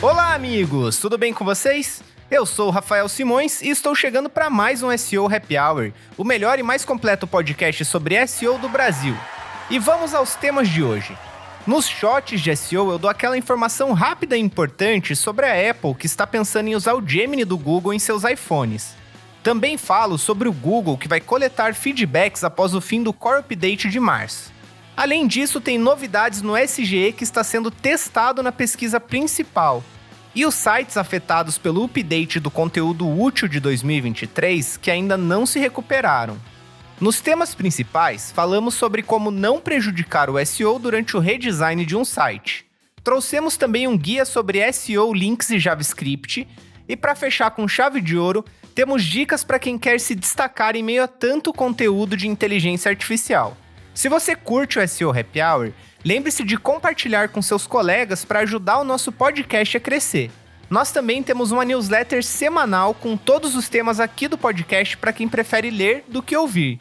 Olá, amigos! Tudo bem com vocês? Eu sou o Rafael Simões e estou chegando para mais um SEO Happy Hour, o melhor e mais completo podcast sobre SEO do Brasil. E vamos aos temas de hoje. Nos shots de SEO eu dou aquela informação rápida e importante sobre a Apple que está pensando em usar o Gemini do Google em seus iPhones. Também falo sobre o Google que vai coletar feedbacks após o fim do Core Update de março. Além disso, tem novidades no SGE que está sendo testado na pesquisa principal. E os sites afetados pelo update do conteúdo útil de 2023 que ainda não se recuperaram. Nos temas principais, falamos sobre como não prejudicar o SEO durante o redesign de um site. Trouxemos também um guia sobre SEO, links e JavaScript. E para fechar com chave de ouro, temos dicas para quem quer se destacar em meio a tanto conteúdo de inteligência artificial. Se você curte o SEO Happy Hour, lembre-se de compartilhar com seus colegas para ajudar o nosso podcast a crescer. Nós também temos uma newsletter semanal com todos os temas aqui do podcast para quem prefere ler do que ouvir.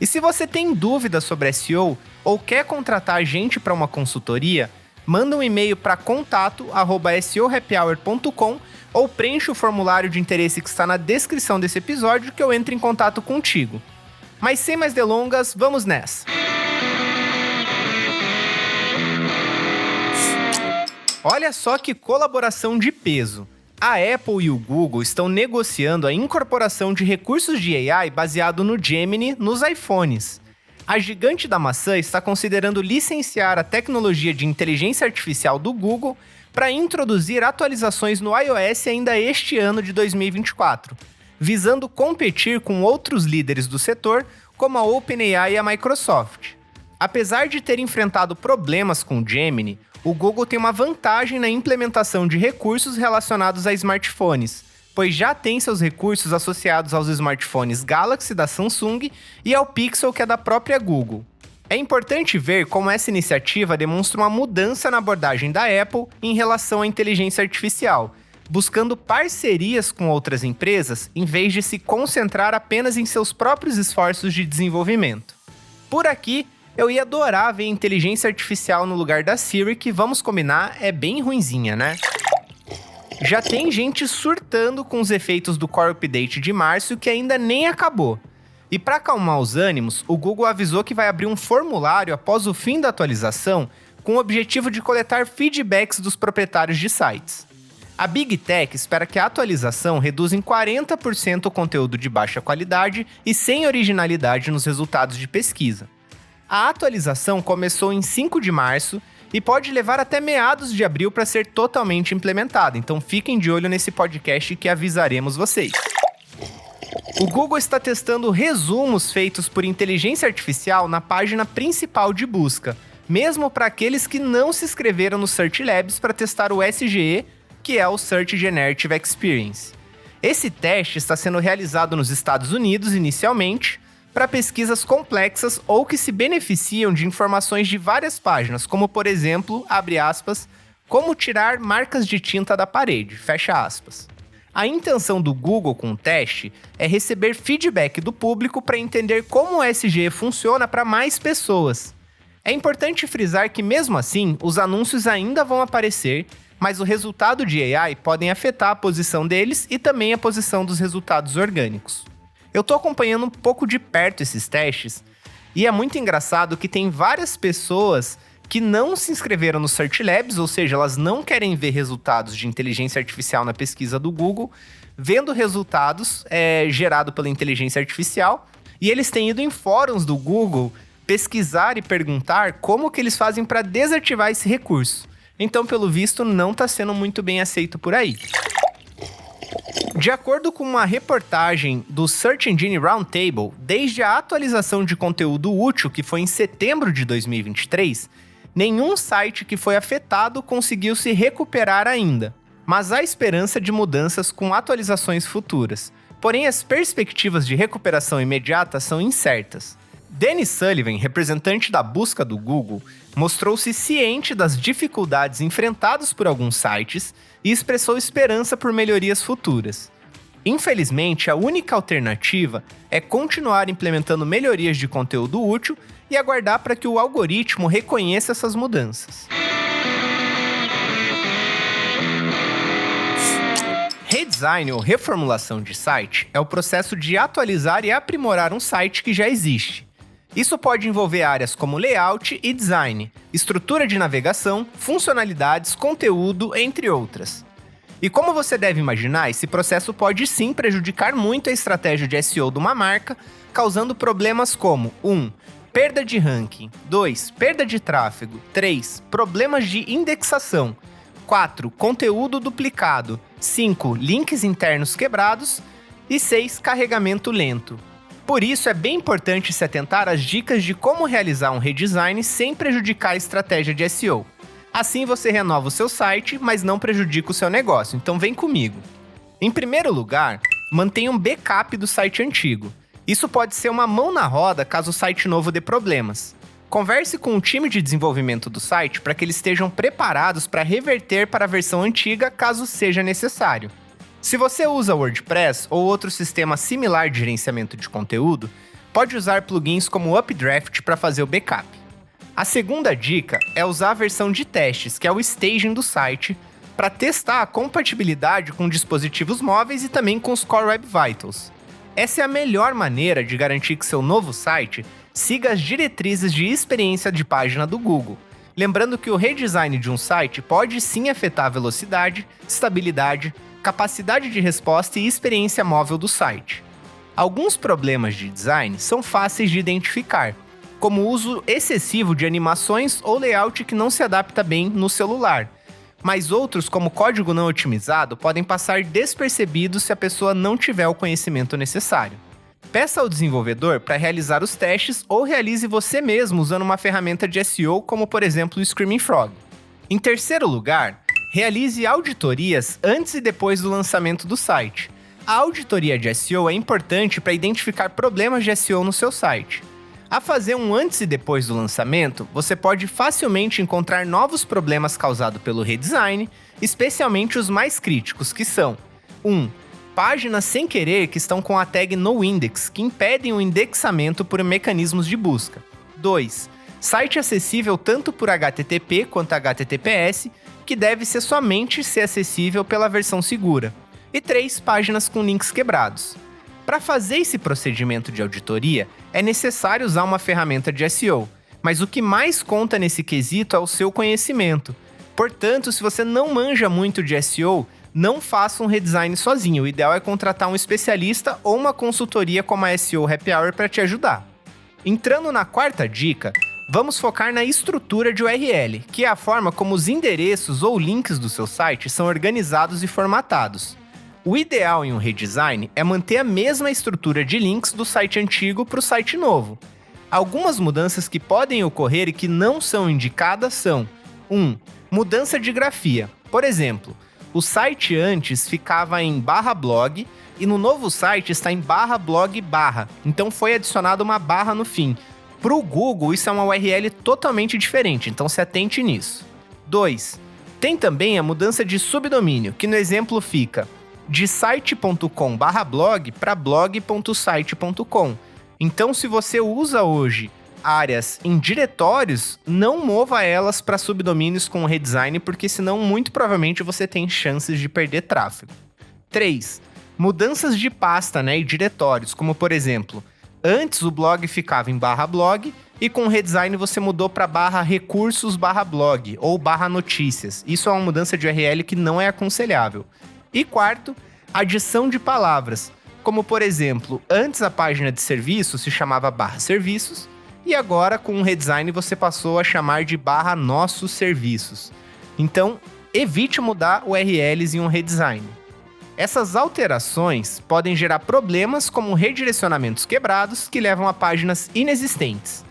E se você tem dúvidas sobre SEO ou quer contratar a gente para uma consultoria, manda um e-mail para contato@seohappyhour.com ou preencha o formulário de interesse que está na descrição desse episódio que eu entro em contato contigo. Mas sem mais delongas, vamos nessa! Olha só que colaboração de peso. A Apple e o Google estão negociando a incorporação de recursos de AI baseado no Gemini nos iPhones. A gigante da maçã está considerando licenciar a tecnologia de inteligência artificial do Google para introduzir atualizações no iOS ainda este ano de 2024, visando competir com outros líderes do setor, como a OpenAI e a Microsoft. Apesar de ter enfrentado problemas com o Gemini, o Google tem uma vantagem na implementação de recursos relacionados a smartphones, pois já tem seus recursos associados aos smartphones Galaxy da Samsung e ao Pixel, que é da própria Google. É importante ver como essa iniciativa demonstra uma mudança na abordagem da Apple em relação à inteligência artificial, buscando parcerias com outras empresas em vez de se concentrar apenas em seus próprios esforços de desenvolvimento. Por aqui, eu ia adorar ver inteligência artificial no lugar da Siri, que, vamos combinar, é bem ruinzinha, né? Já tem gente surtando com os efeitos do Core Update de março que ainda nem acabou. E para acalmar os ânimos, o Google avisou que vai abrir um formulário após o fim da atualização com o objetivo de coletar feedbacks dos proprietários de sites. A Big Tech espera que a atualização reduza em 40% o conteúdo de baixa qualidade e sem originalidade nos resultados de pesquisa. A atualização começou em 5 de março e pode levar até meados de abril para ser totalmente implementada, então fiquem de olho nesse podcast que avisaremos vocês. O Google está testando resumos feitos por inteligência artificial na página principal de busca, mesmo para aqueles que não se inscreveram no Search Labs para testar o SGE, que é o Search Generative Experience. Esse teste está sendo realizado nos Estados Unidos inicialmente, para pesquisas complexas ou que se beneficiam de informações de várias páginas, como por exemplo, abre aspas, como tirar marcas de tinta da parede, fecha aspas. A intenção do Google com o teste é receber feedback do público para entender como o SGE funciona para mais pessoas. É importante frisar que mesmo assim, os anúncios ainda vão aparecer, mas o resultado de AI podem afetar a posição deles e também a posição dos resultados orgânicos. Eu tô acompanhando um pouco de perto esses testes e é muito engraçado que tem várias pessoas que não se inscreveram no Search Labs, ou seja, elas não querem ver resultados de inteligência artificial na pesquisa do Google, vendo resultados gerados pela inteligência artificial, e eles têm ido em fóruns do Google pesquisar e perguntar como que eles fazem para desativar esse recurso. Então, pelo visto, não está sendo muito bem aceito por aí. De acordo com uma reportagem do Search Engine Roundtable, desde a atualização de conteúdo útil, que foi em setembro de 2023, nenhum site que foi afetado conseguiu se recuperar ainda, mas há esperança de mudanças com atualizações futuras. Porém, as perspectivas de recuperação imediata são incertas. Danny Sullivan, representante da busca do Google, mostrou-se ciente das dificuldades enfrentadas por alguns sites e expressou esperança por melhorias futuras. Infelizmente, a única alternativa é continuar implementando melhorias de conteúdo útil e aguardar para que o algoritmo reconheça essas mudanças. redesign ou reformulação de site é o processo de atualizar e aprimorar um site que já existe. Isso pode envolver áreas como layout e design, estrutura de navegação, funcionalidades, conteúdo, entre outras. E como você deve imaginar, esse processo pode sim prejudicar muito a estratégia de SEO de uma marca, causando problemas como 1. Perda de ranking, 2. Perda de tráfego, 3. Problemas de indexação, 4. Conteúdo duplicado, 5. Links internos quebrados e 6. Carregamento lento. Por isso, é bem importante se atentar às dicas de como realizar um redesign sem prejudicar a estratégia de SEO. Assim você renova o seu site, mas não prejudica o seu negócio, então vem comigo. Em primeiro lugar, mantenha um backup do site antigo. Isso pode ser uma mão na roda caso o site novo dê problemas. Converse com o time de desenvolvimento do site para que eles estejam preparados para reverter para a versão antiga caso seja necessário. Se você usa WordPress ou outro sistema similar de gerenciamento de conteúdo, pode usar plugins como o Updraft para fazer o backup. A segunda dica é usar a versão de testes, que é o staging do site, para testar a compatibilidade com dispositivos móveis e também com os Core Web Vitals. Essa é a melhor maneira de garantir que seu novo site siga as diretrizes de experiência de página do Google. Lembrando que o redesign de um site pode sim afetar a velocidade, estabilidade, capacidade de resposta e experiência móvel do site. Alguns problemas de design são fáceis de identificar, como o uso excessivo de animações ou layout que não se adapta bem no celular, mas outros, como código não otimizado, podem passar despercebidos se a pessoa não tiver o conhecimento necessário. Peça ao desenvolvedor para realizar os testes ou realize você mesmo usando uma ferramenta de SEO como, por exemplo, o Screaming Frog. Em terceiro lugar, realize auditorias antes e depois do lançamento do site. A auditoria de SEO é importante para identificar problemas de SEO no seu site. A fazer um antes e depois do lançamento, você pode facilmente encontrar novos problemas causados pelo redesign, especialmente os mais críticos, que são 1. Páginas sem querer que estão com a tag noindex, que impedem o indexamento por mecanismos de busca. 2. Site acessível tanto por HTTP quanto HTTPS, que deve somente ser acessível pela versão segura. E 3. Páginas com links quebrados. Para fazer esse procedimento de auditoria, é necessário usar uma ferramenta de SEO, mas o que mais conta nesse quesito é o seu conhecimento. Portanto, se você não manja muito de SEO, não faça um redesign sozinho. O ideal é contratar um especialista ou uma consultoria como a SEO Happy Hour para te ajudar. Entrando na quarta dica, vamos focar na estrutura de URL, que é a forma como os endereços ou links do seu site são organizados e formatados. O ideal em um redesign é manter a mesma estrutura de links do site antigo para o site novo. Algumas mudanças que podem ocorrer e que não são indicadas são 1. Mudança de grafia. Por exemplo, o site antes ficava em /blog e no novo site está em /blog/, então foi adicionada uma barra no fim. Para o Google, isso é uma URL totalmente diferente, então se atente nisso. 2. Tem também a mudança de subdomínio, que no exemplo fica de site.com/blog para blog.site.com. Então, se você usa hoje áreas em diretórios, não mova elas para subdomínios com redesign, porque senão muito provavelmente você tem chances de perder tráfego. 3. Mudanças de pasta, e diretórios, como por exemplo, antes o blog ficava em /blog e com o redesign você mudou para /recursos/blog ou /notícias. Isso é uma mudança de URL que não é aconselhável. E quarto, adição de palavras, como por exemplo, antes a página de serviço se chamava /serviços e agora com o redesign você passou a chamar de /nossos serviços. Então, evite mudar URLs em um redesign. Essas alterações podem gerar problemas como redirecionamentos quebrados que levam a páginas inexistentes,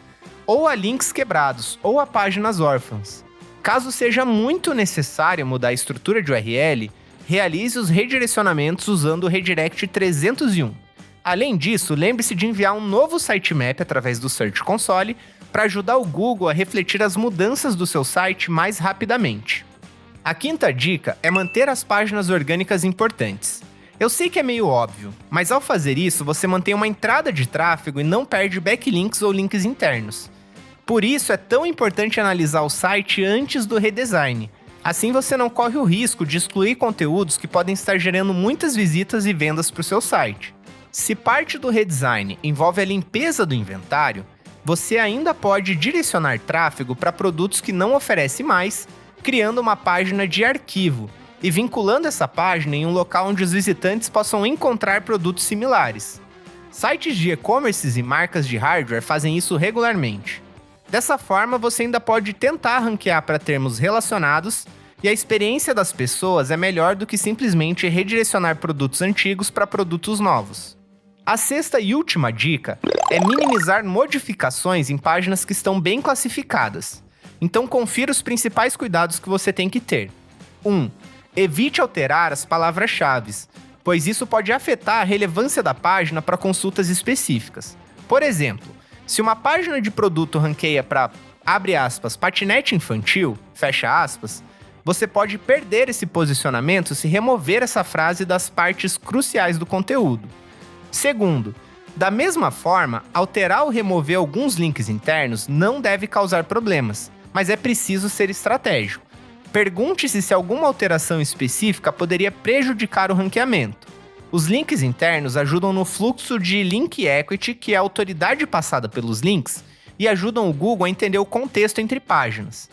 ou a links quebrados, ou a páginas órfãs. Caso seja muito necessário mudar a estrutura de URL, realize os redirecionamentos usando o Redirect 301. Além disso, lembre-se de enviar um novo sitemap através do Search Console para ajudar o Google a refletir as mudanças do seu site mais rapidamente. A quinta dica é manter as páginas orgânicas importantes. Eu sei que é meio óbvio, mas ao fazer isso, você mantém uma entrada de tráfego e não perde backlinks ou links internos. Por isso, é tão importante analisar o site antes do redesign. Assim você não corre o risco de excluir conteúdos que podem estar gerando muitas visitas e vendas para o seu site. Se parte do redesign envolve a limpeza do inventário, você ainda pode direcionar tráfego para produtos que não oferece mais, criando uma página de arquivo e vinculando essa página em um local onde os visitantes possam encontrar produtos similares. Sites de e-commerce e marcas de hardware fazem isso regularmente. Dessa forma, você ainda pode tentar ranquear para termos relacionados e a experiência das pessoas é melhor do que simplesmente redirecionar produtos antigos para produtos novos. A sexta e última dica é minimizar modificações em páginas que estão bem classificadas. Então confira os principais cuidados que você tem que ter. 1. Evite alterar as palavras-chave, pois isso pode afetar a relevância da página para consultas específicas. Por exemplo, se uma página de produto ranqueia para, abre aspas, patinete infantil, fecha aspas, você pode perder esse posicionamento se remover essa frase das partes cruciais do conteúdo. Segundo, da mesma forma, alterar ou remover alguns links internos não deve causar problemas, mas é preciso ser estratégico. Pergunte-se se alguma alteração específica poderia prejudicar o ranqueamento. Os links internos ajudam no fluxo de link equity, que é a autoridade passada pelos links, e ajudam o Google a entender o contexto entre páginas.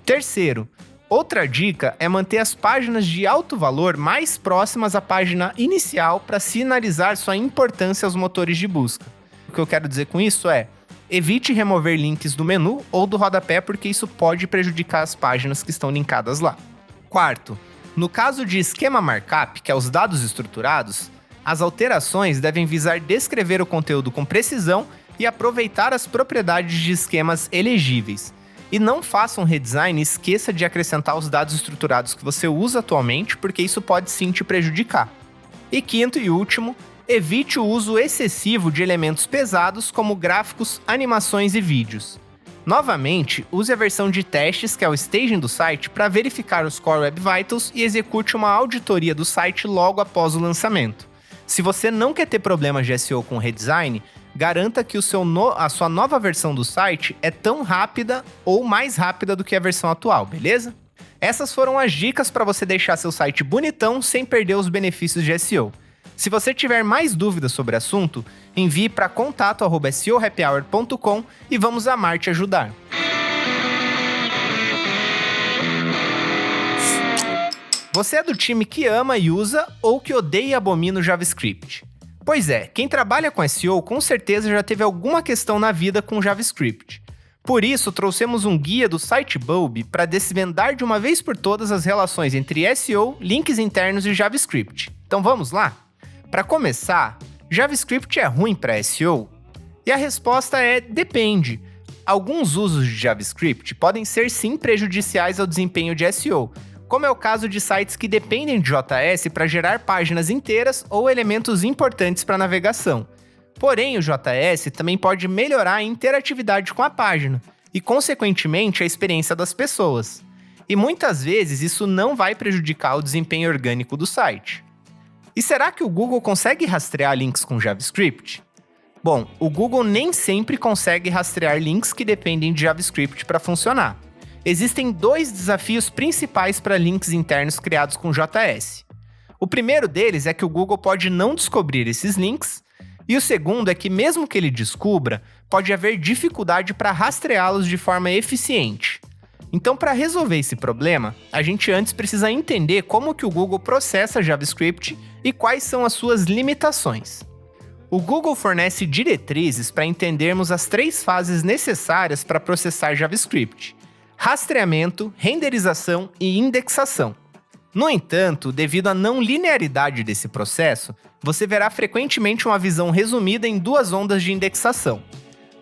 Terceiro, outra dica é manter as páginas de alto valor mais próximas à página inicial para sinalizar sua importância aos motores de busca. O que eu quero dizer com isso é, evite remover links do menu ou do rodapé porque isso pode prejudicar as páginas que estão linkadas lá. Quarto, no caso de esquema markup, que é os dados estruturados, as alterações devem visar descrever o conteúdo com precisão e aproveitar as propriedades de esquemas elegíveis. E não faça um redesign e esqueça de acrescentar os dados estruturados que você usa atualmente, porque isso pode sim te prejudicar. E quinto e último, evite o uso excessivo de elementos pesados como gráficos, animações e vídeos. Novamente, use a versão de testes, que é o staging do site, para verificar os Core Web Vitals e execute uma auditoria do site logo após o lançamento. Se você não quer ter problemas de SEO com redesign, garanta que a sua nova versão do site é tão rápida ou mais rápida do que a versão atual, beleza? Essas foram as dicas para você deixar seu site bonitão sem perder os benefícios de SEO. Se você tiver mais dúvidas sobre o assunto, envie para contato@seohappyhour.com e vamos amar te ajudar. Você é do time que ama e usa ou que odeia e abomina o JavaScript? Pois é, quem trabalha com SEO com certeza já teve alguma questão na vida com JavaScript. Por isso, trouxemos um guia do site Bulb para desvendar de uma vez por todas as relações entre SEO, links internos e JavaScript. Então vamos lá? Para começar, JavaScript é ruim para SEO? E a resposta é depende. Alguns usos de JavaScript podem ser sim prejudiciais ao desempenho de SEO, como é o caso de sites que dependem de JS para gerar páginas inteiras ou elementos importantes para navegação. Porém, o JS também pode melhorar a interatividade com a página e, consequentemente, a experiência das pessoas. E muitas vezes isso não vai prejudicar o desempenho orgânico do site. E será que o Google consegue rastrear links com JavaScript? Bom, o Google nem sempre consegue rastrear links que dependem de JavaScript para funcionar. Existem dois desafios principais para links internos criados com JS. O primeiro deles é que o Google pode não descobrir esses links, e o segundo é que, mesmo que ele descubra, pode haver dificuldade para rastreá-los de forma eficiente. Então, para resolver esse problema, a gente antes precisa entender como que o Google processa JavaScript e quais são as suas limitações. O Google fornece diretrizes para entendermos as 3 fases necessárias para processar JavaScript: rastreamento, renderização e indexação. No entanto, devido à não linearidade desse processo, você verá frequentemente uma visão resumida em 2 ondas de indexação.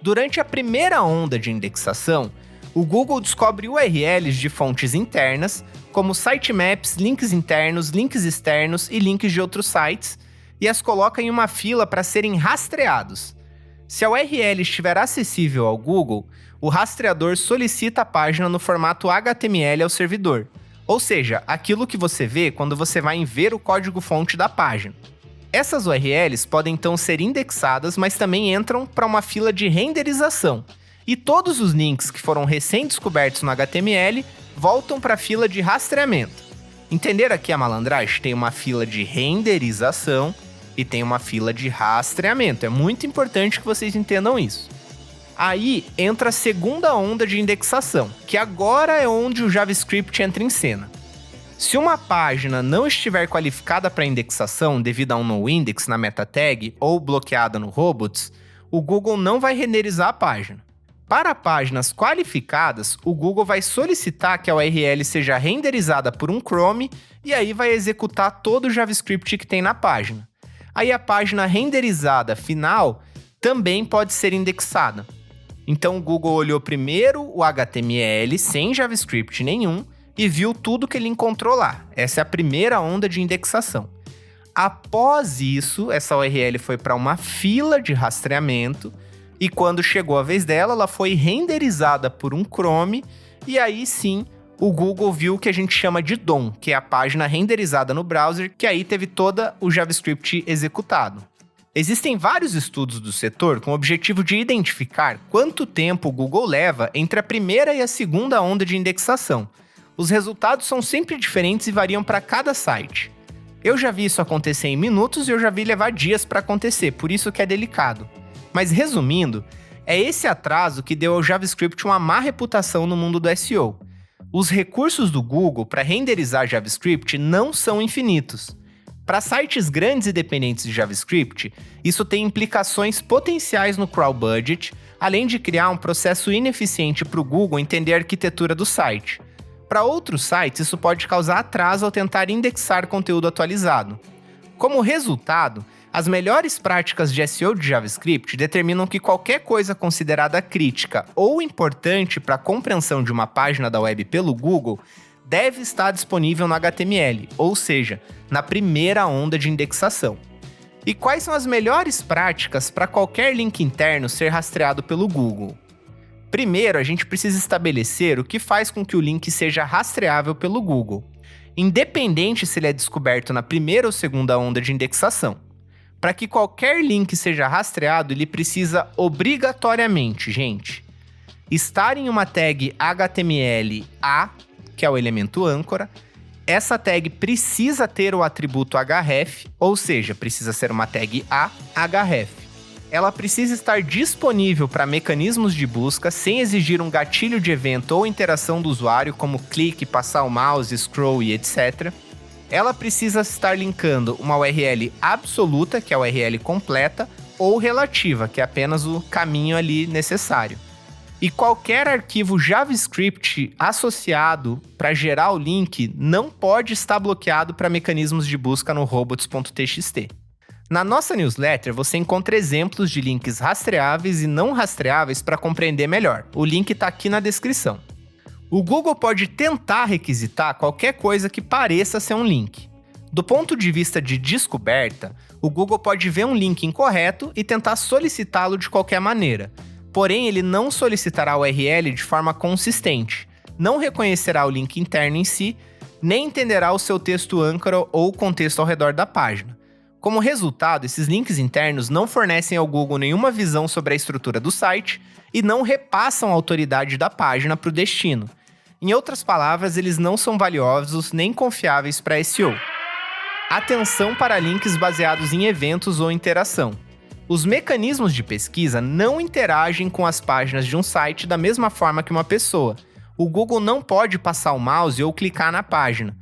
Durante a primeira onda de indexação, o Google descobre URLs de fontes internas, como sitemaps, links internos, links externos e links de outros sites, e as coloca em uma fila para serem rastreados. Se a URL estiver acessível ao Google, o rastreador solicita a página no formato HTML ao servidor, ou seja, aquilo que você vê quando você vai em ver o código-fonte da página. Essas URLs podem então ser indexadas, mas também entram para uma fila de renderização, e todos os links que foram recém-descobertos no HTML voltam para a fila de rastreamento. Entenderam aqui a malandragem? Tem uma fila de renderização e tem uma fila de rastreamento. É muito importante que vocês entendam isso. Aí entra a segunda onda de indexação, que agora é onde o JavaScript entra em cena. Se uma página não estiver qualificada para indexação devido a um noindex na meta tag ou bloqueada no robots, o Google não vai renderizar a página. Para páginas qualificadas, o Google vai solicitar que a URL seja renderizada por um Chrome e aí vai executar todo o JavaScript que tem na página. Aí a página renderizada final também pode ser indexada. Então o Google olhou primeiro o HTML sem JavaScript nenhum e viu tudo que ele encontrou lá. Essa é a primeira onda de indexação. Após isso, essa URL foi para uma fila de rastreamento e quando chegou a vez dela, ela foi renderizada por um Chrome e aí sim o Google viu o que a gente chama de DOM, que é a página renderizada no browser, que aí teve todo o JavaScript executado. Existem vários estudos do setor com o objetivo de identificar quanto tempo o Google leva entre a primeira e a segunda onda de indexação. Os resultados são sempre diferentes e variam para cada site. Eu já vi isso acontecer em minutos e eu já vi levar dias para acontecer, por isso que é delicado. Mas resumindo, é esse atraso que deu ao JavaScript uma má reputação no mundo do SEO. Os recursos do Google para renderizar JavaScript não são infinitos. Para sites grandes e dependentes de JavaScript, isso tem implicações potenciais no crawl budget, além de criar um processo ineficiente para o Google entender a arquitetura do site. Para outros sites, isso pode causar atraso ao tentar indexar conteúdo atualizado. Como resultado, as melhores práticas de SEO de JavaScript determinam que qualquer coisa considerada crítica ou importante para a compreensão de uma página da web pelo Google deve estar disponível no HTML, ou seja, na primeira onda de indexação. E quais são as melhores práticas para qualquer link interno ser rastreado pelo Google? Primeiro, a gente precisa estabelecer o que faz com que o link seja rastreável pelo Google, independente se ele é descoberto na primeira ou segunda onda de indexação. Para que qualquer link seja rastreado, ele precisa obrigatoriamente, estar em uma tag HTML A, que é o elemento âncora. Essa tag precisa ter o atributo href, ou seja, precisa ser uma tag A, href. Ela precisa estar disponível para mecanismos de busca sem exigir um gatilho de evento ou interação do usuário, como clique, passar o mouse, scroll e etc. Ela precisa estar linkando uma URL absoluta, que é a URL completa, ou relativa, que é apenas o caminho ali necessário. E qualquer arquivo JavaScript associado para gerar o link não pode estar bloqueado para mecanismos de busca no robots.txt. Na nossa newsletter, você encontra exemplos de links rastreáveis e não rastreáveis para compreender melhor. O link está aqui na descrição. O Google pode tentar requisitar qualquer coisa que pareça ser um link. Do ponto de vista de descoberta, o Google pode ver um link incorreto e tentar solicitá-lo de qualquer maneira. Porém, ele não solicitará a URL de forma consistente, não reconhecerá o link interno em si, nem entenderá o seu texto âncora ou o contexto ao redor da página. Como resultado, esses links internos não fornecem ao Google nenhuma visão sobre a estrutura do site e não repassam a autoridade da página para o destino. Em outras palavras, eles não são valiosos nem confiáveis para SEO. Atenção para links baseados em eventos ou interação. Os mecanismos de pesquisa não interagem com as páginas de um site da mesma forma que uma pessoa. O Google não pode passar o mouse ou clicar na página.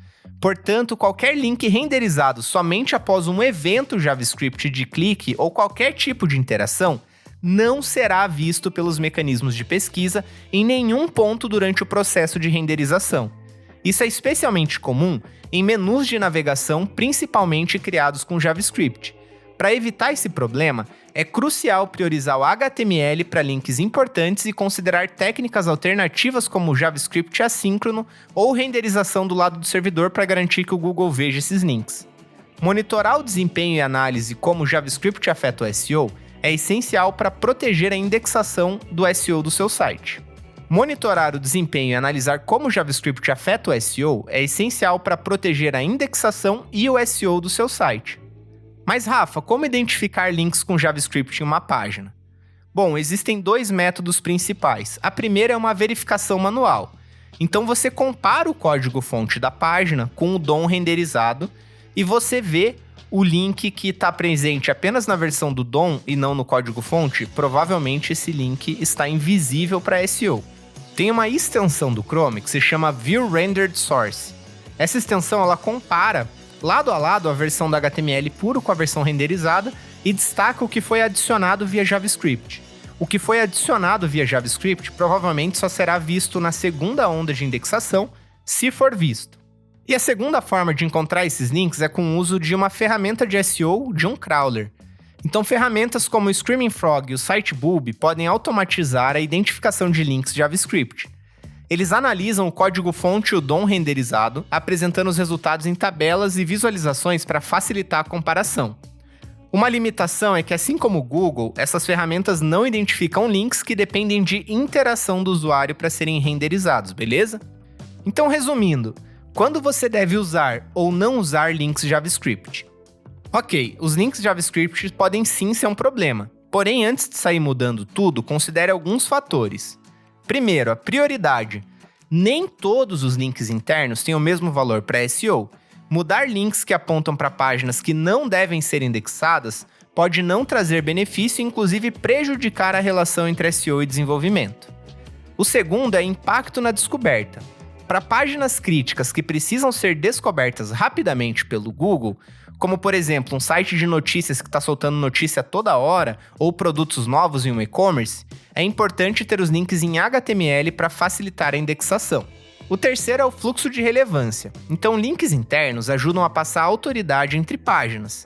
Portanto, qualquer link renderizado somente após um evento JavaScript de clique ou qualquer tipo de interação não será visto pelos mecanismos de pesquisa em nenhum ponto durante o processo de renderização. Isso é especialmente comum em menus de navegação, principalmente criados com JavaScript. Para evitar esse problema, é crucial priorizar o HTML para links importantes e considerar técnicas alternativas como o JavaScript assíncrono ou renderização do lado do servidor para garantir que o Google veja esses links. Monitorar o desempenho e análise como o JavaScript afeta o SEO é essencial para proteger a indexação do SEO do seu site. Monitorar o desempenho e analisar como o JavaScript afeta o SEO é essencial para proteger a indexação e o SEO do seu site. Mas Rafa, como identificar links com JavaScript em uma página? Bom, existem dois métodos principais. A primeira é uma verificação manual. Então você compara o código-fonte da página com o DOM renderizado e você vê o link que está presente apenas na versão do DOM e não no código-fonte. Provavelmente esse link está invisível para SEO. Tem uma extensão do Chrome que se chama View Rendered Source. Essa extensão ela compara lado a lado a versão do HTML puro com a versão renderizada e destaca o que foi adicionado via JavaScript. O que foi adicionado via JavaScript provavelmente só será visto na segunda onda de indexação, se for visto. E a segunda forma de encontrar esses links é com o uso de uma ferramenta de SEO de um crawler. Então ferramentas como o Screaming Frog e o Sitebulb podem automatizar a identificação de links JavaScript. Eles analisam o código-fonte e o DOM renderizado, apresentando os resultados em tabelas e visualizações para facilitar a comparação. Uma limitação é que, assim como o Google, essas ferramentas não identificam links que dependem de interação do usuário para serem renderizados, beleza? Então, resumindo, quando você deve usar ou não usar links JavaScript? Ok, os links JavaScript podem sim ser um problema, porém, antes de sair mudando tudo, considere alguns fatores. Primeiro, a prioridade. Nem todos os links internos têm o mesmo valor para SEO. Mudar links que apontam para páginas que não devem ser indexadas pode não trazer benefício e inclusive prejudicar a relação entre SEO e desenvolvimento. O segundo é impacto na descoberta. Para páginas críticas que precisam ser descobertas rapidamente pelo Google, como por exemplo um site de notícias que está soltando notícia toda hora ou produtos novos em um e-commerce, é importante ter os links em HTML para facilitar a indexação. O terceiro é o fluxo de relevância. Então, links internos ajudam a passar autoridade entre páginas.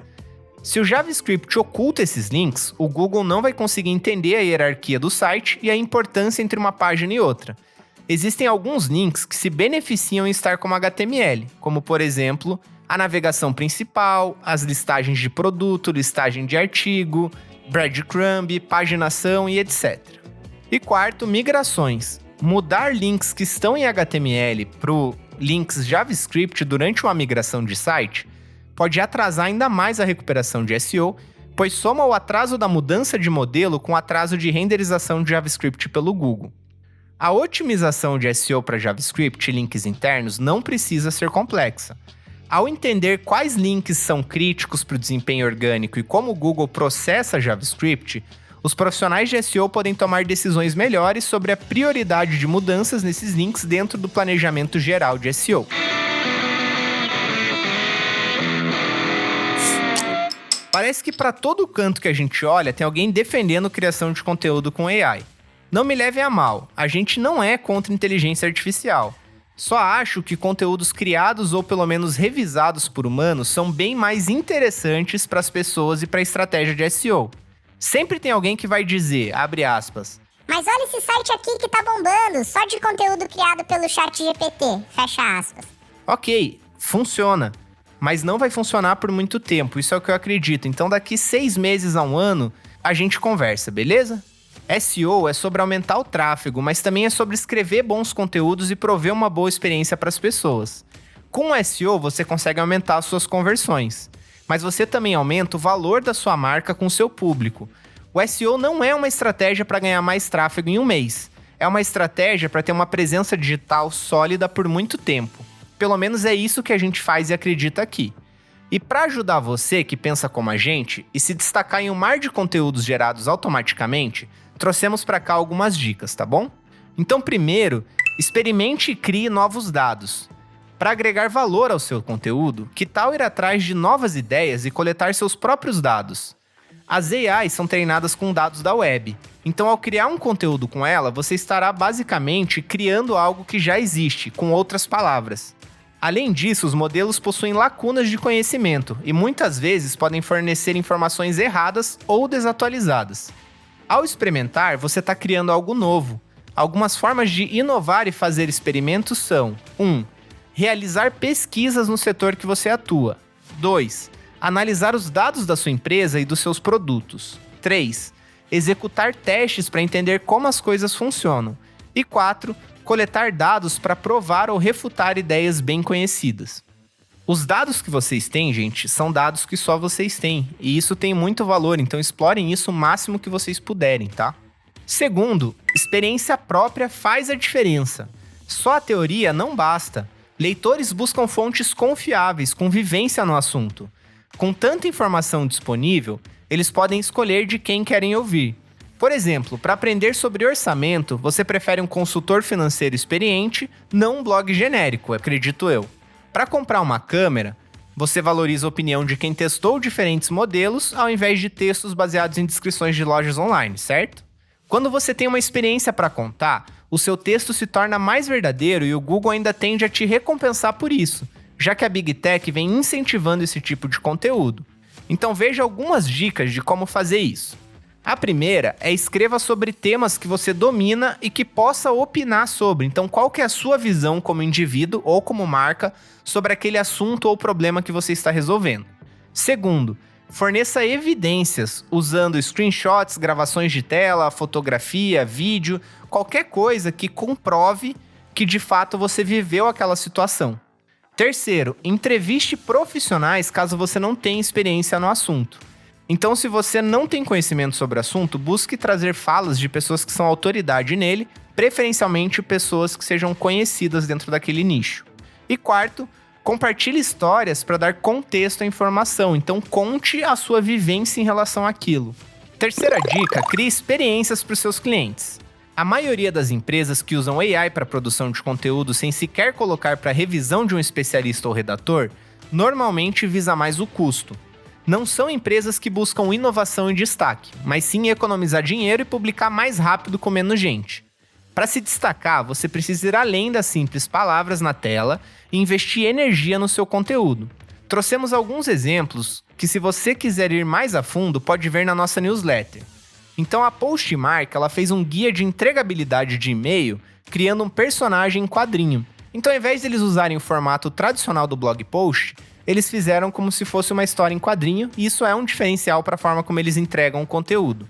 Se o JavaScript oculta esses links, o Google não vai conseguir entender a hierarquia do site e a importância entre uma página e outra. Existem alguns links que se beneficiam em estar como HTML, como por exemplo, a navegação principal, as listagens de produto, listagem de artigo, breadcrumb, paginação e etc. E quarto, migrações. Mudar links que estão em HTML para links JavaScript durante uma migração de site pode atrasar ainda mais a recuperação de SEO, pois soma o atraso da mudança de modelo com o atraso de renderização de JavaScript pelo Google. A otimização de SEO para JavaScript e links internos não precisa ser complexa. Ao entender quais links são críticos para o desempenho orgânico e como o Google processa JavaScript, os profissionais de SEO podem tomar decisões melhores sobre a prioridade de mudanças nesses links dentro do planejamento geral de SEO. Parece que para todo canto que a gente olha, tem alguém defendendo criação de conteúdo com AI. Não me levem a mal, a gente não é contra inteligência artificial. Só acho que conteúdos criados ou pelo menos revisados por humanos são bem mais interessantes para as pessoas e para a estratégia de SEO. Sempre tem alguém que vai dizer, abre aspas, mas olha esse site aqui que tá bombando, só de conteúdo criado pelo ChatGPT, fecha aspas. Ok, funciona, mas não vai funcionar por muito tempo, isso é o que eu acredito. Então daqui 6 meses a 1 ano, a gente conversa, beleza? SEO é sobre aumentar o tráfego, mas também é sobre escrever bons conteúdos e prover uma boa experiência para as pessoas. Com o SEO, você consegue aumentar as suas conversões, mas você também aumenta o valor da sua marca com o seu público. O SEO não é uma estratégia para ganhar mais tráfego em um mês, é uma estratégia para ter uma presença digital sólida por muito tempo. Pelo menos é isso que a gente faz e acredita aqui. E para ajudar você que pensa como a gente e se destacar em um mar de conteúdos gerados automaticamente, trouxemos para cá algumas dicas, tá bom? Então, primeiro, experimente e crie novos dados. Para agregar valor ao seu conteúdo, que tal ir atrás de novas ideias e coletar seus próprios dados? As AIs são treinadas com dados da web, então ao criar um conteúdo com ela, você estará basicamente criando algo que já existe, com outras palavras. Além disso, os modelos possuem lacunas de conhecimento e muitas vezes podem fornecer informações erradas ou desatualizadas. Ao experimentar, você está criando algo novo. Algumas formas de inovar e fazer experimentos são 1. Realizar pesquisas no setor que você atua. 2. Analisar os dados da sua empresa e dos seus produtos. 3. Executar testes para entender como as coisas funcionam. E 4. Coletar dados para provar ou refutar ideias bem conhecidas. Os dados que vocês têm, gente, são dados que só vocês têm. E isso tem muito valor, então explorem isso o máximo que vocês puderem, tá? Segundo, experiência própria faz a diferença. Só a teoria não basta. Leitores buscam fontes confiáveis, com vivência no assunto. Com tanta informação disponível, eles podem escolher de quem querem ouvir. Por exemplo, para aprender sobre orçamento, você prefere um consultor financeiro experiente, não um blog genérico, acredito eu. Para comprar uma câmera, você valoriza a opinião de quem testou diferentes modelos, ao invés de textos baseados em descrições de lojas online, certo? Quando você tem uma experiência para contar, o seu texto se torna mais verdadeiro e o Google ainda tende a te recompensar por isso, já que a Big Tech vem incentivando esse tipo de conteúdo. Então veja algumas dicas de como fazer isso. A primeira é escreva sobre temas que você domina e que possa opinar sobre. Então qual que é a sua visão como indivíduo ou como marca sobre aquele assunto ou problema que você está resolvendo. Segundo, forneça evidências usando screenshots, gravações de tela, fotografia, vídeo, qualquer coisa que comprove que de fato você viveu aquela situação. Terceiro, entreviste profissionais caso você não tenha experiência no assunto. Então, se você não tem conhecimento sobre o assunto, busque trazer falas de pessoas que são autoridade nele, preferencialmente pessoas que sejam conhecidas dentro daquele nicho. E quarto, compartilhe histórias para dar contexto à informação, então conte a sua vivência em relação àquilo. Terceira dica, crie experiências para os seus clientes. A maioria das empresas que usam AI para produção de conteúdo sem sequer colocar para revisão de um especialista ou redator, normalmente visa mais o custo. Não são empresas que buscam inovação e destaque, mas sim economizar dinheiro e publicar mais rápido com menos gente. Para se destacar, você precisa ir além das simples palavras na tela e investir energia no seu conteúdo. Trouxemos alguns exemplos que, se você quiser ir mais a fundo, pode ver na nossa newsletter. Então a Postmark ela fez um guia de entregabilidade de e-mail criando um personagem em quadrinho. Então ao invés de eles usarem o formato tradicional do blog post, eles fizeram como se fosse uma história em quadrinho, e isso é um diferencial para a forma como eles entregam o conteúdo.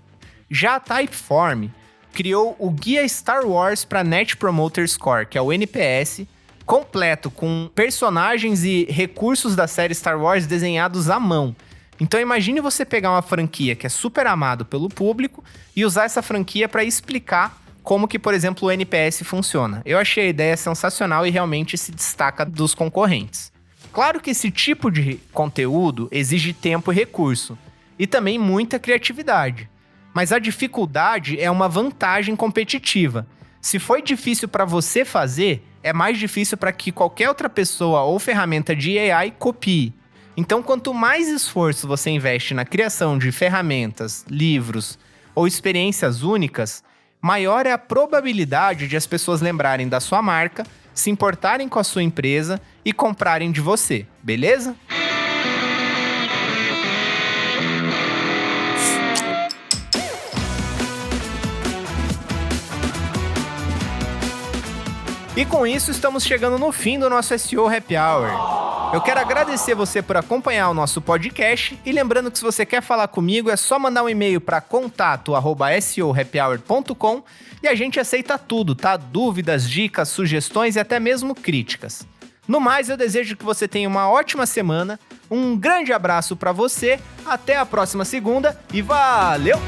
Já a Typeform criou o Guia Star Wars para Net Promoter Score, que é o NPS, completo com personagens e recursos da série Star Wars desenhados à mão. Então imagine você pegar uma franquia que é super amado pelo público e usar essa franquia para explicar como que, por exemplo, o NPS funciona. Eu achei a ideia sensacional e realmente se destaca dos concorrentes. Claro que esse tipo de conteúdo exige tempo e recurso, e também muita criatividade. Mas a dificuldade é uma vantagem competitiva. Se foi difícil para você fazer, é mais difícil para que qualquer outra pessoa ou ferramenta de AI copie. Então, quanto mais esforço você investe na criação de ferramentas, livros ou experiências únicas, maior é a probabilidade de as pessoas lembrarem da sua marca, se importarem com a sua empresa e comprarem de você, beleza? E com isso, estamos chegando no fim do nosso SEO Happy Hour. Eu quero agradecer você por acompanhar o nosso podcast e lembrando que se você quer falar comigo, é só mandar um e-mail para contato@seohappyhour.com e a gente aceita tudo, tá? Dúvidas, dicas, sugestões e até mesmo críticas. No mais, eu desejo que você tenha uma ótima semana, um grande abraço para você, até a próxima segunda e valeu!